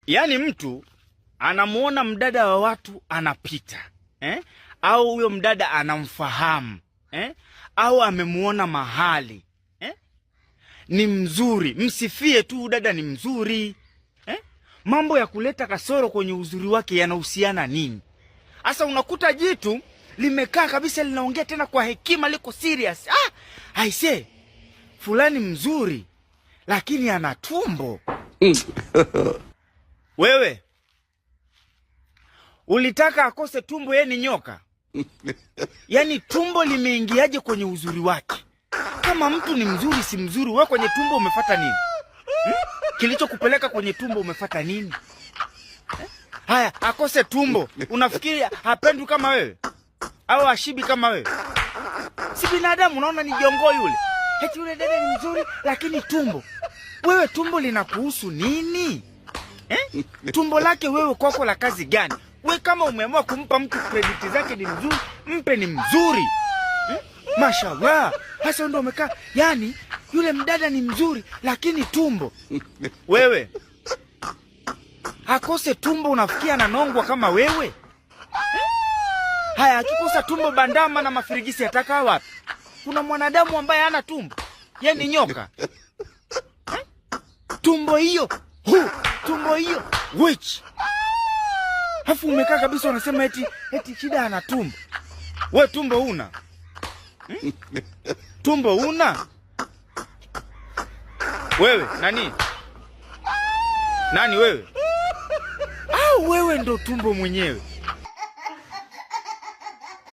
Yaani mtu anamuona mdada wa watu anapita, au huyo mdada anamfahamu, au amemuona mahali, ni mzuri, msifie tu dada ni mzuri, mambo ya kuleta kasoro kwenye uzuri wake yanahusiana nini? Asa unakuta jitu limekaa kabisa linaongea tena kwa hekima, liko serious. Aise, fulani mzuri lakini ana tumbo. Wewe ulitaka akose tumbo, yeye ni nyoka? Yaani tumbo limeingiaje kwenye uzuri wake? Kama mtu ni mzuri si mzuri, wewe kwenye tumbo umefata nini? Kilichokupeleka kwenye tumbo umefata nini? Haya, akose tumbo, unafikiri hapendwi kama wewe? Au ashibi kama wewe? Si binadamu, unaona ni jongo yule. Eti yule dada ni mzuri lakini tumbo. Wewe tumbo linakuhusu nini? Tumbo lake wewe kwako la kazi gani? Wewe kama umeamua kumpa mtu credit zake ni mzuri, mpe ni mzuri. Mashallah. Hasa ndio umekaa, yani yule mdada ni mzuri lakini tumbo. Wewe akose tumbo unafikia ananongwa kama wewe? Haya, akikosa tumbo bandama na mafirigisi ataka wapi? Kuna mwanadamu ambaye hana tumbo? Yeye ni nyoka. Tumbo hiyo, tumbo hiyo which? Hafu umekaa kabisa unasema eti shida ana tumbo. We tumbo una? Tumbo una? Wewe nani? Nani wewe? Au wewe ndo tumbo mwenyewe?